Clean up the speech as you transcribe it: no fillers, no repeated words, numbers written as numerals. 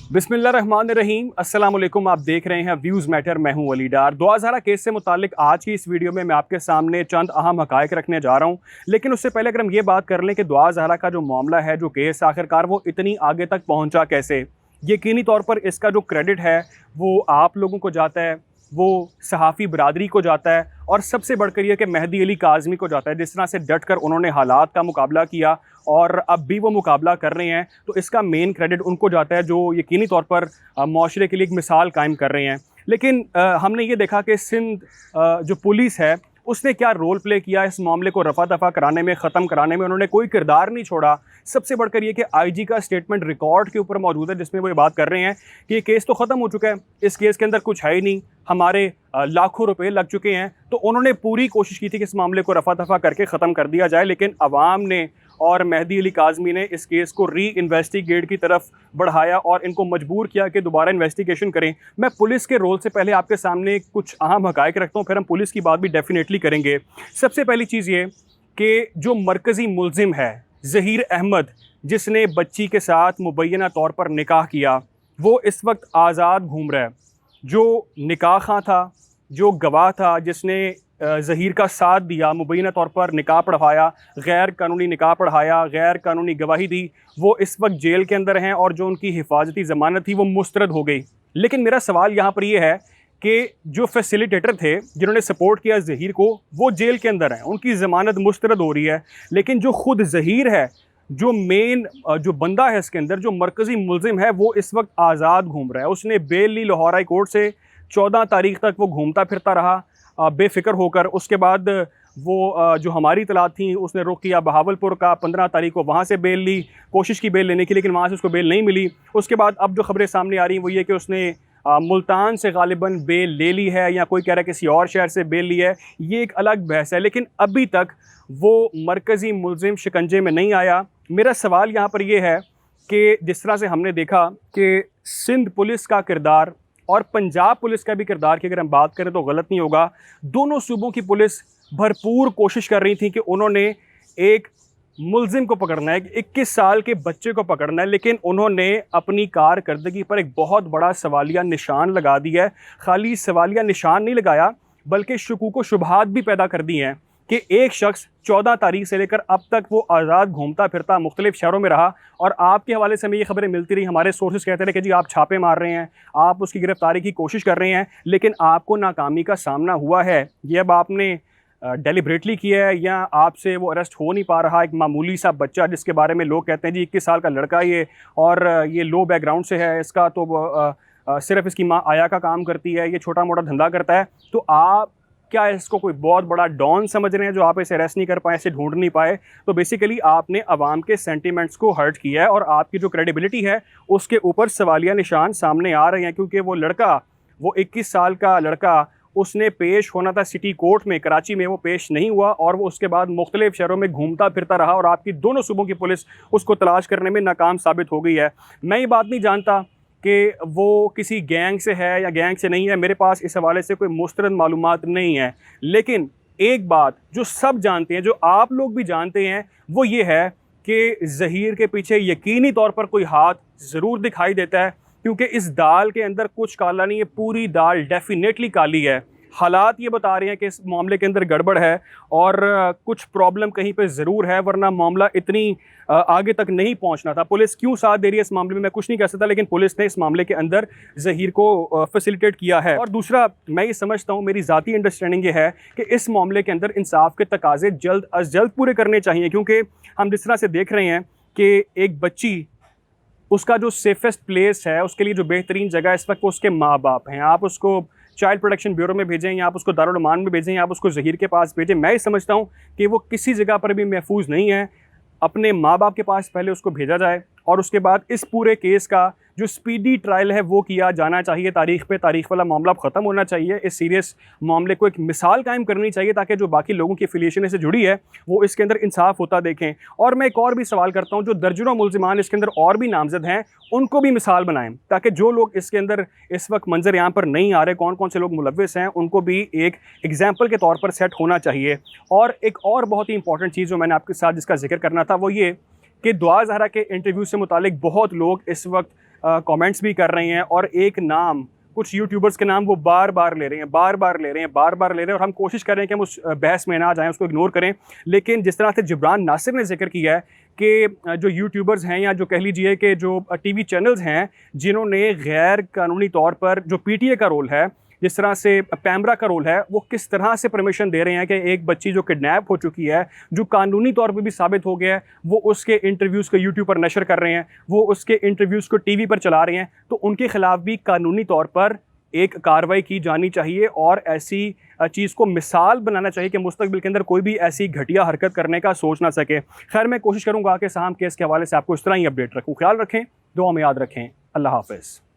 बिस्मिल्लाहिर्रहमानिर्रहीम। अस्सलाम वालेकुम। आप देख रहे हैं व्यूज़ मैटर। मैं हूं अली डार। 2000 केस से मुतालिक आज की इस वीडियो में मैं आपके सामने चंद अहम हकायक रखने जा रहा हूं। लेकिन उससे पहले अगर हम ये बात कर लें कि 2000 का जो मामला है, जो केस आखिरकार वो इतनी आगे तक पहुंचा कैसे। यकीनी तौर पर इसका जो क्रेडिट है वो आप लोगों को जाता है, वो सहाफ़ी बरादरी को जाता है, और सबसे बढ़कर यह कि मेहदी अली काज़मी को जाता है। जिस तरह से डट कर उन्होंने हालात का मुकाबला किया और अब भी वो मुकाबला कर रहे हैं, तो इसका मेन क्रेडिट उनको जाता है जो यकीनी तौर पर माशरे के लिए एक मिसाल कायम कर रहे हैं। लेकिन हमने ये देखा कि सिंध जो पुलिस है उसने क्या रोल प्ले किया इस मामले को रफा दफा कराने में, ख़त्म कराने में। उन्होंने कोई किरदार नहीं छोड़ा। सबसे बढ़कर ये कि आईजी का स्टेटमेंट रिकॉर्ड के ऊपर मौजूद है, जिसमें वो ये बात कर रहे हैं कि ये केस तो ख़त्म हो चुका है, इस केस के अंदर कुछ है ही नहीं, हमारे लाखों रुपए लग चुके हैं। तो उन्होंने पूरी कोशिश की थी कि इस मामले को रफा दफा करके ख़त्म कर दिया जाए, लेकिन अवाम ने और मेहदी अली काज़मी ने इस केस को री इन्वेस्टिगेट की तरफ बढ़ाया और इनको मजबूर किया कि दोबारा इन्वेस्टिगेशन करें। मैं पुलिस के रोल से पहले आपके सामने कुछ अहम हकायक रखता हूँ, फिर हम पुलिस की बात भी डेफिनेटली करेंगे। सबसे पहली चीज़ ये कि जो मरकज़ी मुलजिम है ज़हीर अहमद, जिसने बच्ची के साथ मुबैना तौर पर निकाह किया, वो इस वक्त आज़ाद घूम रहा है। जो निकाह खां था, जो गवाह था, जिसने ज़हीर का साथ दिया, मुबैना तौर पर निकाह पढ़वाया, गैर कानूनी निकाह पढ़ाया, गैर कानूनी गवाही दी, वो इस वक्त जेल के अंदर हैं और जो उनकी हिफाजती ज़मानत थी वो मुस्तरद हो गई। लेकिन मेरा सवाल यहाँ पर ये है कि जो फैसिलिटेटर थे, जिन्होंने सपोर्ट किया ज़हीर को, वो जेल के अंदर हैं, उनकी ज़मानत मुस्तरद हो रही है। लेकिन जो ख़ुद ज़हीर है, जो मेन जो बंदा है इसके अंदर, जो मरकज़ी मुलजिम है, वो इस वक्त आज़ाद घूम रहा है। उसने बेल ली लाहौर हाई कोर्ट से, 14 तारीख तक वो घूमता फिरता रहा बेफ़िक्र होकर। उसके बाद वो जो हमारी इतलात थी उसने रुख किया बहावलपुर का, 15 तारीख को वहाँ से बेल ली, कोशिश की बेल लेने की, लेकिन वहाँ से उसको बेल नहीं मिली। उसके बाद अब जो खबरें सामने आ रही हैं वो ये कि उसने मुल्तान से गालिबन बेल ले ली है, या कोई कह रहा है किसी और शहर से बेल ली है, ये एक अलग बहस है। लेकिन अभी तक वो मरकज़ी मुलजिम शिकंजे में नहीं आया। मेरा सवाल यहाँ पर यह है कि जिस तरह से हमने देखा कि सिंध पुलिस का किरदार और पंजाब पुलिस का भी किरदार की अगर हम बात करें तो गलत नहीं होगा, दोनों सूबों की पुलिस भरपूर कोशिश कर रही थी कि उन्होंने एक मुलजिम को पकड़ना है, 21 साल के बच्चे को पकड़ना है, लेकिन उन्होंने अपनी कारकर्दगी पर एक बहुत बड़ा सवालिया निशान लगा दिया है। खाली सवालिया निशान नहीं लगाया, बल्कि शुकूक व शुबहात भी पैदा कर दी हैं कि एक शख्स 14 तारीख से लेकर अब तक वो आज़ाद घूमता फिरता मुख्तलिफ शहरों में रहा। और आपके हवाले से हमें ये खबरें मिलती रही, हमारे सोर्सेज कहते रहे कि जी आप छापे मार रहे हैं, आप उसकी गिरफ्तारी की कोशिश कर रहे हैं, लेकिन आपको नाकामी का सामना हुआ है। ये अब आपने डेलिब्रेटली किया है या आपसे वो अरेस्ट हो नहीं पा रहा। एक मामूली सा बच्चा जिसके बारे में लोग कहते हैं जी 21 साल का लड़का ये, और ये लो बैकग्राउंड से है इसका, तो सिर्फ इसकी माँ आया का काम करती है, ये छोटा मोटा धंधा करता है, तो आप क्या इसको कोई बहुत बड़ा डॉन समझ रहे हैं जो आप इसे अरेस्ट नहीं कर पाए, इसे ढूंढ नहीं पाए? तो बेसिकली आपने अवाम के सेंटिमेंट्स को हर्ट किया है और आपकी जो क्रेडिबिलिटी है उसके ऊपर सवालिया निशान सामने आ रहे हैं। क्योंकि वो लड़का, वो 21 साल का लड़का, उसने पेश होना था सिटी कोर्ट में कराची में, वो पेश नहीं हुआ और वो उसके बाद मुख्तलिफ शहरों में घूमता फिरता रहा और आपकी दोनों सूबों की पुलिस उसको तलाश करने में नाकाम साबित हो गई है। मैं ये बात नहीं जानता कि वो किसी गैंग से है या गैंग से नहीं है, मेरे पास इस हवाले से कोई मुस्तरद मालूमात नहीं है। लेकिन एक बात जो सब जानते हैं, जो आप लोग भी जानते हैं, वो ये है कि ज़हीर के पीछे यकीनी तौर पर कोई हाथ ज़रूर दिखाई देता है, क्योंकि इस दाल के अंदर कुछ काला नहीं है, पूरी दाल डेफिनेटली काली है। हालात ये बता रहे हैं कि इस मामले के अंदर गड़बड़ है और कुछ प्रॉब्लम कहीं पे ज़रूर है, वरना मामला इतनी आगे तक नहीं पहुंचना था। पुलिस क्यों साथ दे रही है इस मामले में मैं कुछ नहीं कह सकता, लेकिन पुलिस ने इस मामले के अंदर ज़हीर को फैसिलिटेट किया है। और दूसरा, मैं ये समझता हूँ, मेरी ज़ाती अंडरस्टैंडिंग ये है कि इस मामले के अंदर इंसाफ के तकाजे जल्द अज जल्द पूरे करने चाहिए। क्योंकि हम जिस तरह से देख रहे हैं कि एक बच्ची, उसका जो सेफेस्ट प्लेस है, उसके लिए जो बेहतरीन जगह इस वक्त उसके माँ बाप हैं। आप उसको चाइल्ड प्रोटेक्शन ब्यूरो में भेजें, या आप उसको दारुल अमान में भेजें, या आप उसको ज़हीर के पास भेजें, मैं ये समझता हूँ कि वो किसी जगह पर भी महफूज नहीं है। अपने माँ बाप के पास पहले उसको भेजा जाए और उसके बाद इस पूरे केस का जो स्पीडी ट्रायल है वो किया जाना चाहिए। तारीख पे तारीख वाला मामला ख़त्म होना चाहिए। इस सीरियस मामले को एक मिसाल कायम करनी चाहिए ताकि जो बाकी लोगों की एफिलिएशन से जुड़ी है वो इसके अंदर इंसाफ होता देखें। और मैं एक और भी सवाल करता हूँ, जो दर्जनों मुल्ज़िमान इसके अंदर और भी नामज़द हैं, उनको भी मिसाल बनाएं ताकि जो लोग इसके अंदर इस वक्त मंजर यहाँ पर नहीं आ रहे, कौन कौन से लोग मुलव्विस हैं, उनको भी एक एग्जाम्पल के तौर पर सेट होना चाहिए। और एक और बहुत ही इंपॉर्टेंट चीज़ जो मैंने आपके साथ जिसका जिक्र करना था वो ये कि दुआ ज़हरा के इंटरव्यू से मुतालिक बहुत लोग इस वक्त कमेंट्स भी कर रहे हैं और एक नाम, कुछ यूट्यूबर्स के नाम वो बार बार ले रहे हैं, बार बार ले रहे हैं और हम कोशिश कर रहे हैं कि हम उस बहस में ना जाएं, उसको इग्नोर करें। लेकिन जिस तरह से जिब्रान नासिर ने जिक्र किया है कि जो यूट्यूबर्स हैं या जो कह लीजिए कि जो टीवी चैनल्स हैं जिन्होंने गैर कानूनी तौर पर, जो पीटीए का रोल है, जिस तरह से पैमरा का रोल है, वो किस तरह से परमिशन दे रहे हैं कि एक बच्ची जो किडनैप हो चुकी है, जो कानूनी तौर पे भी साबित हो गया है, वो उसके इंटरव्यूज़ को यूट्यूब पर नशर कर रहे हैं, वो उसके इंटरव्यूज़ को टीवी पर चला रहे हैं, तो उनके खिलाफ भी कानूनी तौर पर एक कार्रवाई की जानी चाहिए और ऐसी चीज़ को मिसाल बनाना चाहिए कि मुस्तकबिल के अंदर कोई भी ऐसी घटिया हरकत करने का सोच ना सके। खैर, मैं कोशिश करूँगा कि साहम केस के हवाले से आपको इस तरह ही अपडेट रखूँ। ख्याल रखें, दुआ में याद रखें। अल्लाह हाफ़िज़।